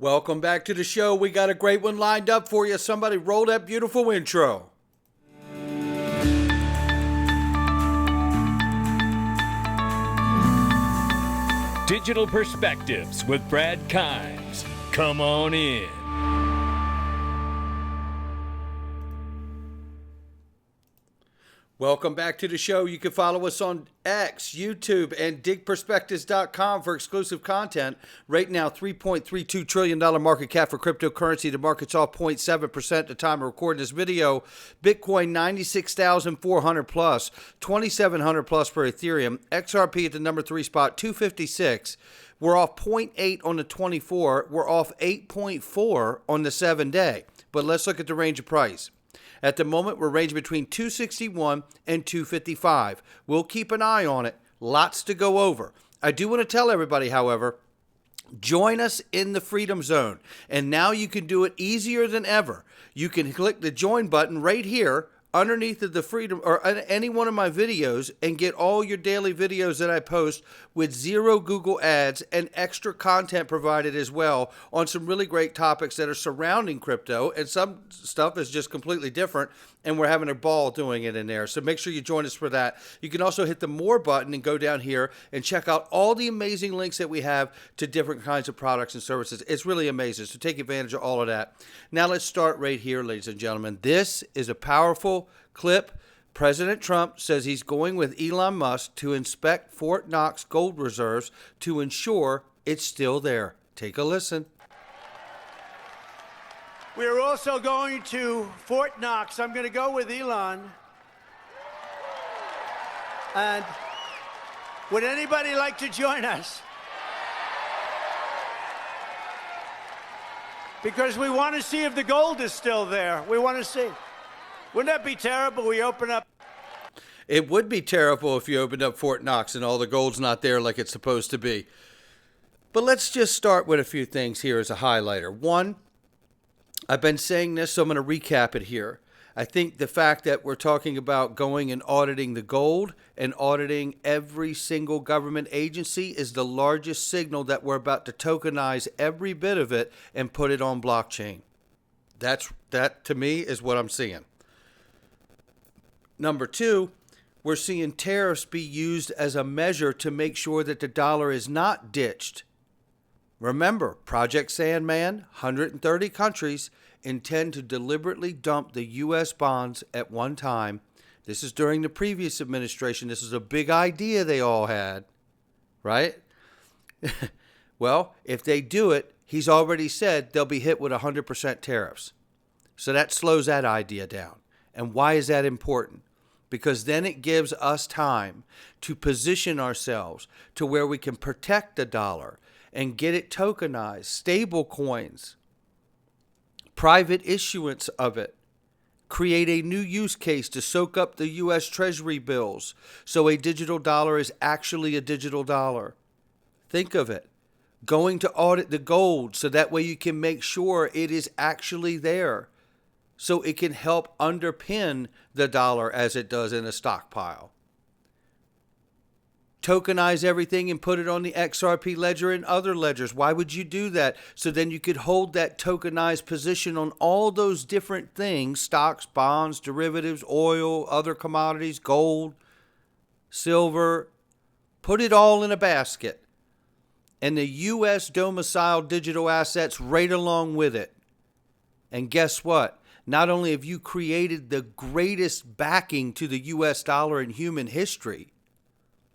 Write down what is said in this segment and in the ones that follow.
Welcome back to the show. We got a great one lined up for you. Somebody roll that beautiful intro. Digital Perspectives with Brad Kimes. Come on in. Welcome back to the show. You can follow us on X, YouTube, and digperspectives.com for exclusive content. Right now, $3.32 trillion market cap for cryptocurrency. The market's off 0.7% at the time of recording this video. Bitcoin, 96,400 plus, 2,700 plus for Ethereum. XRP at the number 3 spot, 256. We're off 0.8 on the 24. We're off 8.4 on the 7-day. But let's look at the range of price. At the moment, we're ranging between 261 and 255. We'll keep an eye on it. Lots to go over. I do want to tell everybody, however, join us in the Freedom Zone. And now you can do it easier than ever. You can click the join button right here underneath of the Freedom or any one of my videos and get all your daily videos that I post with zero Google ads and extra content provided as well on some really great topics that are surrounding crypto, and some stuff is just completely different, and we're having a ball doing it in there. So make sure you join us for that. You can also hit the more button and go down here and check out all the amazing links that we have to different kinds of products and services. It's really amazing. So take advantage of all of that. Now let's start right here, ladies and gentlemen. This is a powerful clip. President Trump says he's going with Elon Musk to inspect Fort Knox gold reserves to ensure it's still there. Take a listen. We're also going to Fort Knox. I'm going to go with Elon. And would anybody like to join us? Because we want to see if the gold is still there. We want to see. Wouldn't that be terrible? We open up. It would be terrible if you opened up Fort Knox and all the gold's not there like it's supposed to be. But let's just start with a few things here as a highlighter. One, I've been saying this, so I'm going to recap it here. I think the fact that we're talking about going and auditing the gold and auditing every single government agency is the largest signal that we're about to tokenize every bit of it and put it on blockchain. That to me is what I'm seeing. Number two, we're seeing tariffs be used as a measure to make sure that the dollar is not ditched. Remember, Project Sandman, 130 countries intend to deliberately dump the U.S. bonds at one time. This is during the previous administration. This is a big idea they all had, right? Well, if they do it, he's already said they'll be hit with 100% tariffs. So that slows that idea down. And why is that important? Because then it gives us time to position ourselves to where we can protect the dollar and get it tokenized, stable coins, private issuance of it, create a new use case to soak up the U.S. Treasury bills so a digital dollar is actually a digital dollar. Think of it. Going to audit the gold so that way you can make sure it is actually there, so it can help underpin the dollar as it does in a stockpile. Tokenize everything and put it on the XRP ledger and other ledgers. Why would you do that? So then you could hold that tokenized position on all those different things, stocks, bonds, derivatives, oil, other commodities, gold, silver. Put it all in a basket. And the U.S. domiciled digital assets right along with it. And guess what? Not only have you created the greatest backing to the U.S. dollar in human history,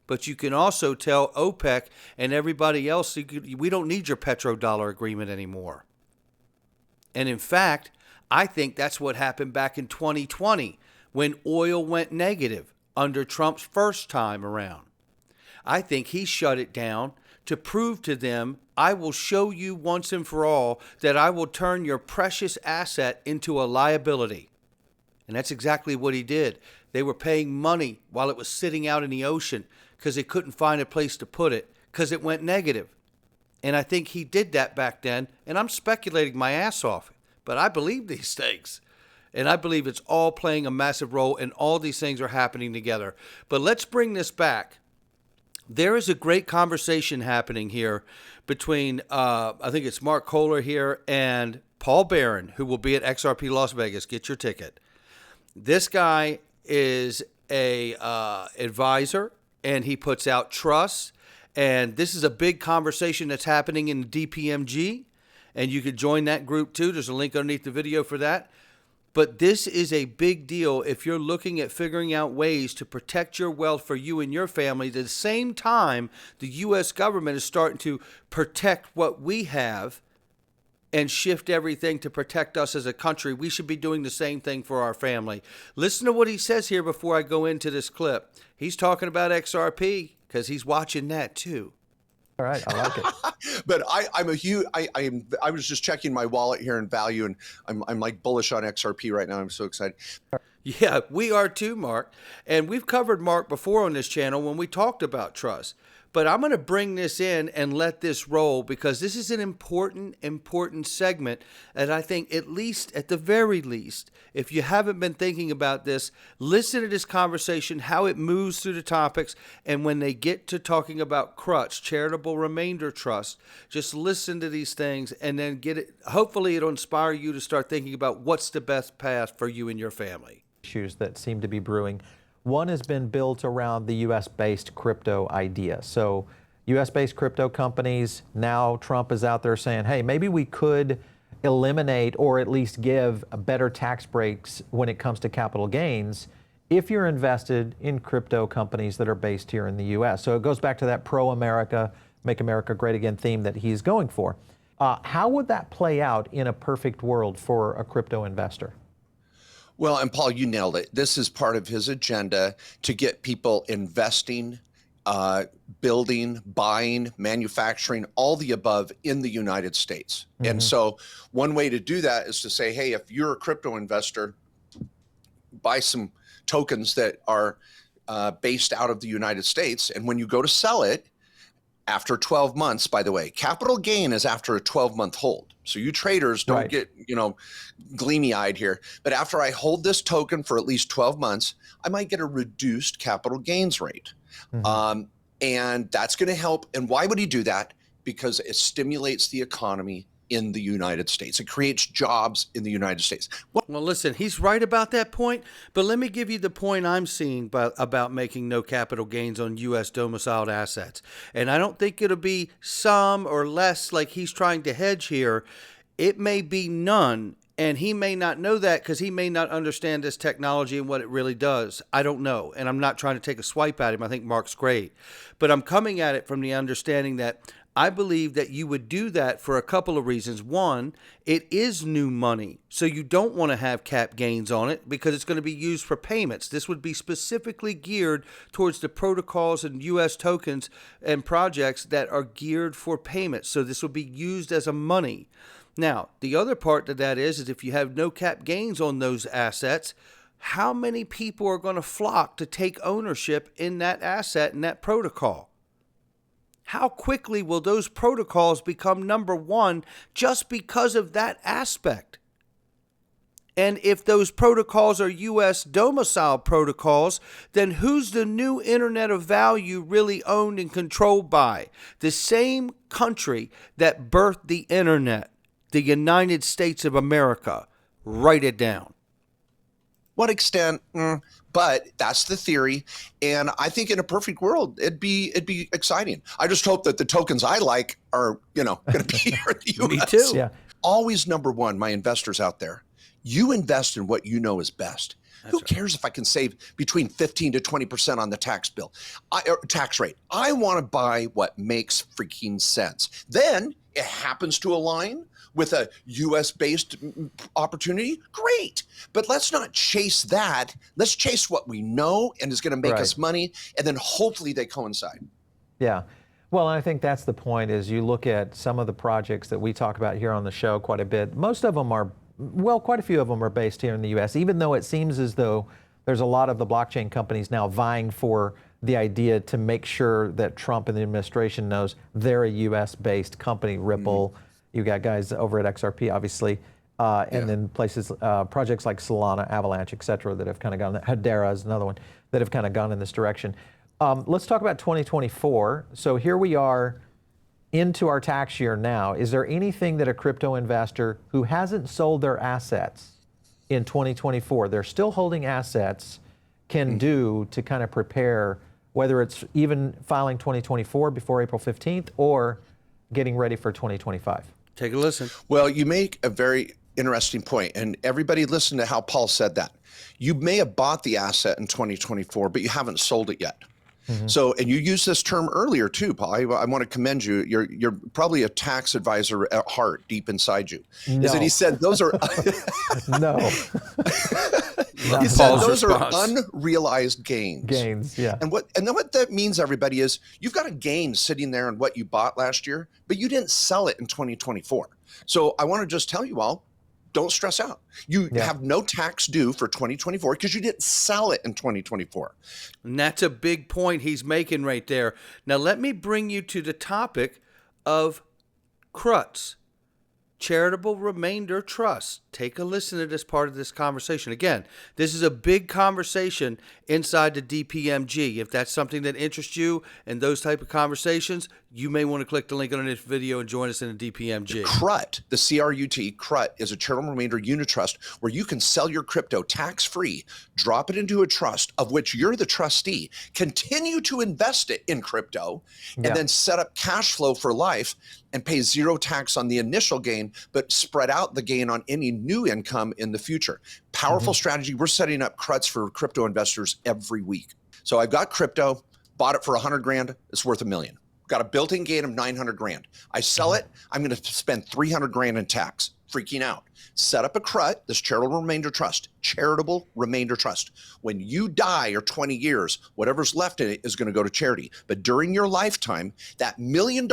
but you can also tell OPEC and everybody else, we don't need your petrodollar agreement anymore. And in fact, I think that's what happened back in 2020 when oil went negative under Trump's first time around. I think he shut it down to prove to them, I will show you once and for all that I will turn your precious asset into a liability. And that's exactly what he did. They were paying money while it was sitting out in the ocean because they couldn't find a place to put it because it went negative. And I think he did that back then, and I'm speculating my ass off, but I believe these things. And I believe it's all playing a massive role, and all these things are happening together. But let's bring this back. There is a great conversation happening here between I think it's Mark Kohler here and Paul Barron, who will be at XRP Las Vegas. Get your ticket. This guy is a advisor, and he puts out trusts. And this is a big conversation that's happening in DPMG, and you could join that group too. There's a link underneath the video for that. But this is a big deal if you're looking at figuring out ways to protect your wealth for you and your family. At the same time, the U.S. government is starting to protect what we have and shift everything to protect us as a country. We should be doing the same thing for our family. Listen to what he says here before I go into this clip. He's talking about XRP because he's watching that too. All right, I like it. But I'm a huge. I was just checking my wallet here in value, and I'm like bullish on XRP right now. I'm so excited. Yeah, we are too, Mark. And we've covered Mark before on this channel when we talked about trust. But I'm going to bring this in and let this roll because this is an important segment. And I think at the very least, if you haven't been thinking about this, listen to this conversation, how it moves through the topics. And when they get to talking about CRUTCH, Charitable Remainder Trust, just listen to these things and then get it. Hopefully it'll inspire you to start thinking about what's the best path for you and your family. Issues that seem to be brewing. One has been built around the U.S.-based crypto idea. So U.S.-based crypto companies, now Trump is out there saying, hey, maybe we could eliminate or at least give better tax breaks when it comes to capital gains if you're invested in crypto companies that are based here in the U.S. So it goes back to that pro-America, make America great again theme that he's going for. How would that play out in a perfect world for a crypto investor? Well, and Paul, you nailed it. This is part of his agenda to get people investing, building, buying, manufacturing, all the above in the United States. Mm-hmm. And so one way to do that is to say, hey, if you're a crypto investor, buy some tokens that are based out of the United States. And when you go to sell it, after 12 months, by the way, capital gain is after a 12-month hold. So you traders don't get, gleamy-eyed here. But after I hold this token for at least 12 months, I might get a reduced capital gains rate. Mm-hmm. And that's going to help. And why would he do that? Because it stimulates the economy in the United States. It creates jobs in the United States. Well, listen, he's right about that point, but let me give you the point I'm seeing about making no capital gains on U.S. domiciled assets. And I don't think it'll be some or less like he's trying to hedge here. It may be none, and he may not know that because he may not understand this technology and what it really does. I don't know, and I'm not trying to take a swipe at him. I think Mark's great. But I'm coming at it from the understanding that I believe that you would do that for a couple of reasons. One, it is new money, so you don't want to have cap gains on it because it's going to be used for payments. This would be specifically geared towards the protocols and U.S. tokens and projects that are geared for payments. So this will be used as a money. Now, the other part to that is if you have no cap gains on those assets, how many people are going to flock to take ownership in that asset and that protocol? How quickly will those protocols become number one just because of that aspect? And if those protocols are U.S. domicile protocols, then who's the new Internet of Value really owned and controlled by? The same country that birthed the Internet, the United States of America. Write it down. What extent? But that's the theory. And I think in a perfect world, it'd be exciting. I just hope that the tokens I like are, going to be here in the U.S. Me too. Yeah. Always number one, my investors out there, you invest in what you know is best. Who cares if I can save between 15 to 20% on the tax bill, tax rate? I want to buy what makes freaking sense. Then it happens to align with a U.S.-based opportunity, great. But let's not chase that. Let's chase what we know and is going to make us money, and then hopefully they coincide. Yeah. Well, I think that's the point is you look at some of the projects that we talk about here on the show quite a bit. Most of them are, well, quite a few of them are based here in the U.S., even though it seems as though there's a lot of the blockchain companies now vying for the idea to make sure that Trump and the administration knows they're a U.S.-based company, Ripple. Mm-hmm. You got guys over at XRP, obviously, and then places, projects like Solana, Avalanche, et cetera, that have kind of gone, Hedera is another one, that have kind of gone in this direction. Let's talk about 2024. So here we are into our tax year now, is there anything that a crypto investor who hasn't sold their assets in 2024, they're still holding assets, can do to kind of prepare, whether it's even filing 2024 before April 15th or getting ready for 2025? Take a listen. Well, you make a very interesting point, and everybody listen to how Paul said that. You may have bought the asset in 2024, but you haven't sold it yet. So, and you used this term earlier too, Paul. I want to commend you. You're probably a tax advisor at heart, deep inside you. No. Is that he said those are No. he said Paul's those response. are unrealized gains. Gains, yeah. And then what that means, everybody, is you've got a gain sitting there in what you bought last year, but you didn't sell it in 2024. So I want to just tell you all, don't stress out. You have no tax due for 2024 because you didn't sell it in 2024. And that's a big point he's making right there. Now, let me bring you to the topic of CRUTs, Charitable Remainder Trust. Take a listen to this part of this conversation. Again, this is a big conversation inside the DPMG. If that's something that interests you and those type of conversations, you may want to click the link on this video and join us in the DPMG. CRUT, the CRUT, CRUT is a charitable remainder unit trust where you can sell your crypto tax-free, drop it into a trust of which you're the trustee, continue to invest it in crypto, and then set up cash flow for life and pay zero tax on the initial gain, but spread out the gain on any new income in the future. Powerful strategy. We're setting up CRUTs for crypto investors every week. So I've got crypto, bought it for 100 grand, it's worth $1 million. Got a built-in gain of 900 grand. I sell it, I'm going to spend 300 grand in tax. Freaking out. Set up a CRUT, this charitable remainder trust, charitable remainder trust. When you die or 20 years, whatever's left in it is going to go to charity. But during your lifetime, that $1 million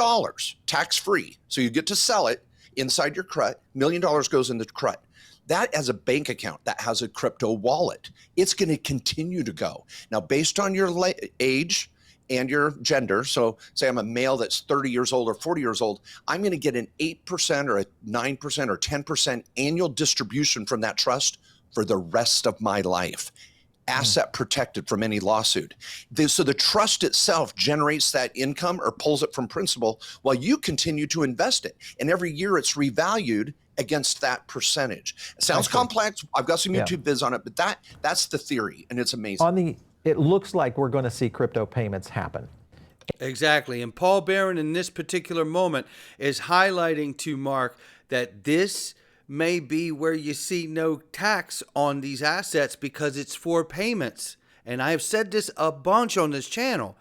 tax-free, so you get to sell it inside your CRUT, $1 million goes in the CRUT. That as a bank account, that has a crypto wallet. It's going to continue to go. Now, based on your age and your gender, so say I'm a male that's 30 years old or 40 years old, I'm going to get an 8% or a 9% or 10% annual distribution from that trust for the rest of my life. Asset protected from any lawsuit. So the trust itself generates that income or pulls it from principal while you continue to invest it. And every year it's revalued against that percentage. It sounds complex. I've got some YouTube vids on it, but that's the theory, and it's amazing. It looks like we're going to see crypto payments happen. Exactly. And Paul Barron in this particular moment is highlighting to Mark that this may be where you see no tax on these assets because it's for payments. And I have said this a bunch on this channel.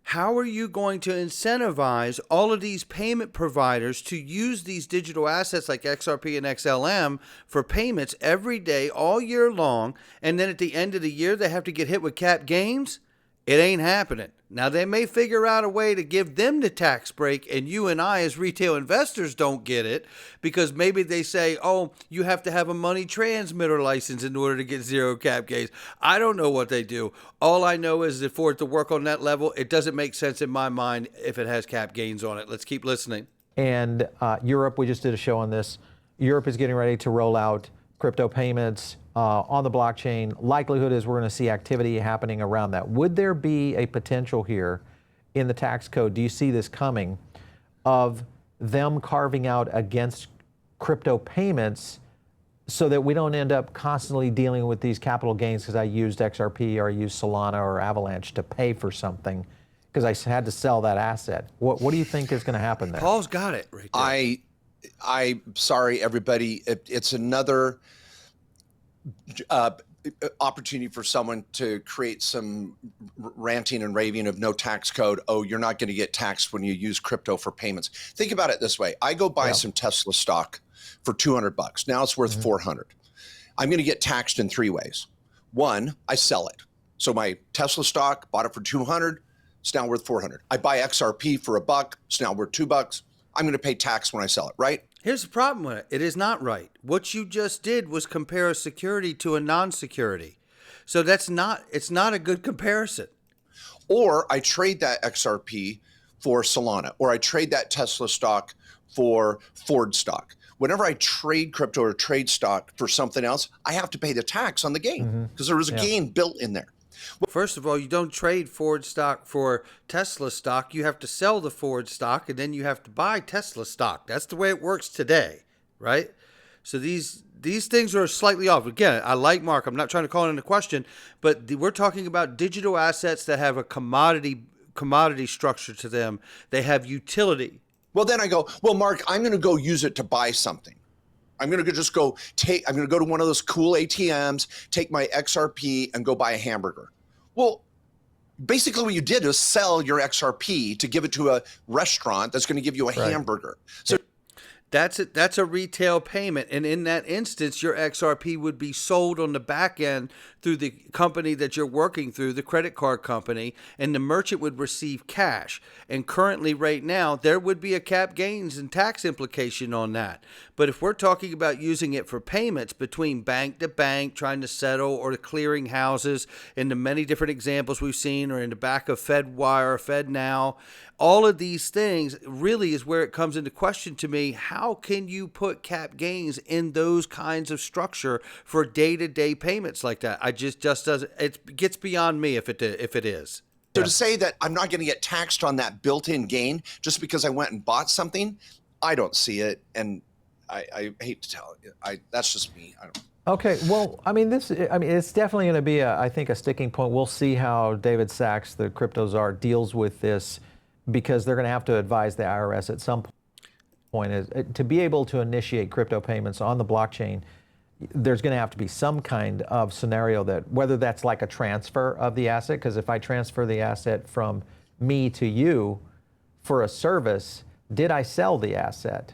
How are you going to incentivize all of these payment providers to use these digital assets like XRP and XLM for payments every day, all year long, and then at the end of the year they have to get hit with cap gains? It ain't happening. Now, they may figure out a way to give them the tax break, and you and I as retail investors don't get it because maybe they say, oh, you have to have a money transmitter license in order to get zero cap gains. I don't know what they do. All I know is that for it to work on that level, it doesn't make sense in my mind if it has cap gains on it. Let's keep listening. And Europe, we just did a show on this. Europe is getting ready to roll out crypto payments on the blockchain. Likelihood is we're going to see activity happening around that. Would there be a potential here in the tax code, do you see this coming, of them carving out against crypto payments so that we don't end up constantly dealing with these capital gains because I used XRP or I used Solana or Avalanche to pay for something because I had to sell that asset? What do you think is going to happen there? Paul's got it right there. I'm sorry, everybody. It's another opportunity for someone to create some ranting and raving of no tax code. Oh, you're not going to get taxed when you use crypto for payments. Think about it this way. I go buy some Tesla stock for $200. Now it's worth 400. I'm going to get taxed in three ways. One, I sell it. So my Tesla stock, bought it for 200, it's now worth 400. I buy XRP for $1, it's now worth $2. I'm going to pay tax when I sell it, right? Here's the problem with it. It is not right. What you just did was compare a security to a non-security. So it's not a good comparison. Or I trade that XRP for Solana, or I trade that Tesla stock for Ford stock. Whenever I trade crypto or trade stock for something else, I have to pay the tax on the gain because there was a gain built in there. First of all, you don't trade Ford stock for Tesla stock. You have to sell the Ford stock and then you have to buy Tesla stock. That's the way it works today, right? So these things are slightly off. Again, I like Mark. I'm not trying to call it into question, but we're talking about digital assets that have a commodity structure to them. They have utility. Well, then I go, well, Mark, I'm going to go use it to buy something. I'm going to I'm going to go to one of those cool ATMs, take my XRP and go buy a hamburger. Well, basically what you did is sell your XRP to give it to a restaurant that's going to give you a hamburger. So that's a retail payment. And in that instance, your XRP would be sold on the back end through the company that you're working through, the credit card company, and the merchant would receive cash. And currently right now, there would be a cap gains and tax implication on that. But if we're talking about using it for payments between bank to bank, trying to settle, or the clearing houses, in the many different examples we've seen, or in the back of FedWire, FedNow, all of these things really is where it comes into question to me. How can you put cap gains in those kinds of structure for day-to-day payments like that? Just doesn't. It gets beyond me if it is. So to say that I'm not going to get taxed on that built-in gain just because I went and bought something, I don't see it, and I hate to tell you, that's just me. I don't. Okay, well, it's definitely going to be, I think, a sticking point. We'll see how David Sachs, the crypto czar, deals with this, because they're going to have to advise the IRS at some point to be able to initiate crypto payments on the blockchain. There's going to have to be some kind of scenario that, whether that's like a transfer of the asset, because if I transfer the asset from me to you for a service, did I sell the asset?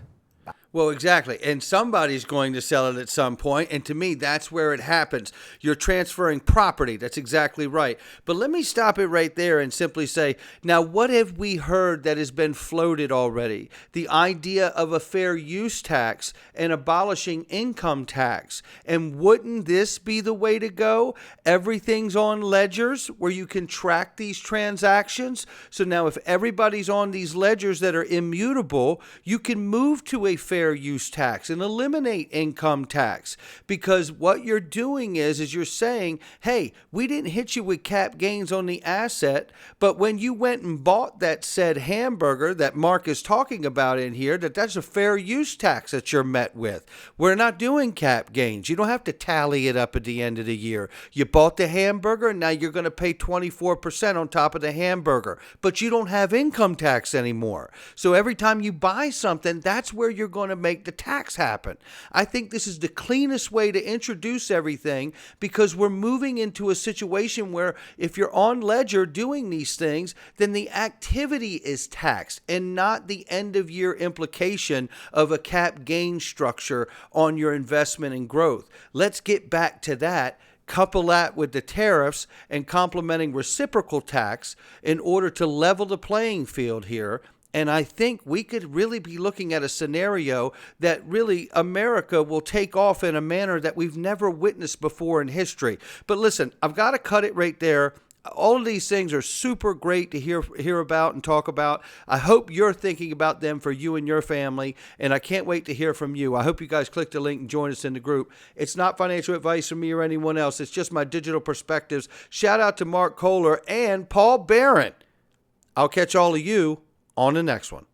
Well, exactly. And somebody's going to sell it at some point. And to me, that's where it happens. You're transferring property. That's exactly right. But let me stop it right there and simply say, now, what have we heard that has been floated already? The idea of a fair use tax and abolishing income tax. And wouldn't this be the way to go? Everything's on ledgers where you can track these transactions. So now if everybody's on these ledgers that are immutable, you can move to a fair use tax and eliminate income tax, because what you're doing is you're saying, hey, we didn't hit you with cap gains on the asset, but when you went and bought that said hamburger that Mark is talking about in here, that's a fair use tax that you're met with. We're not doing cap gains. You don't have to tally it up at the end of the year. You bought the hamburger, now you're going to pay 24% on top of the hamburger, but you don't have income tax anymore. So every time you buy something, that's where you're going to make the tax happen. I think this is the cleanest way to introduce everything, because we're moving into a situation where if you're on ledger doing these things, then the activity is taxed and not the end of year implication of a cap gain structure on your investment and growth. Let's get back to that. Couple that with the tariffs and complementing reciprocal tax in order to level the playing field here. And I think we could really be looking at a scenario that really America will take off in a manner that we've never witnessed before in history. But listen, I've got to cut it right there. All of these things are super great to hear about and talk about. I hope you're thinking about them for you and your family, and I can't wait to hear from you. I hope you guys click the link and join us in the group. It's not financial advice from me or anyone else. It's just my digital perspectives. Shout out to Mark Kohler and Paul Barron. I'll catch all of you on the next one.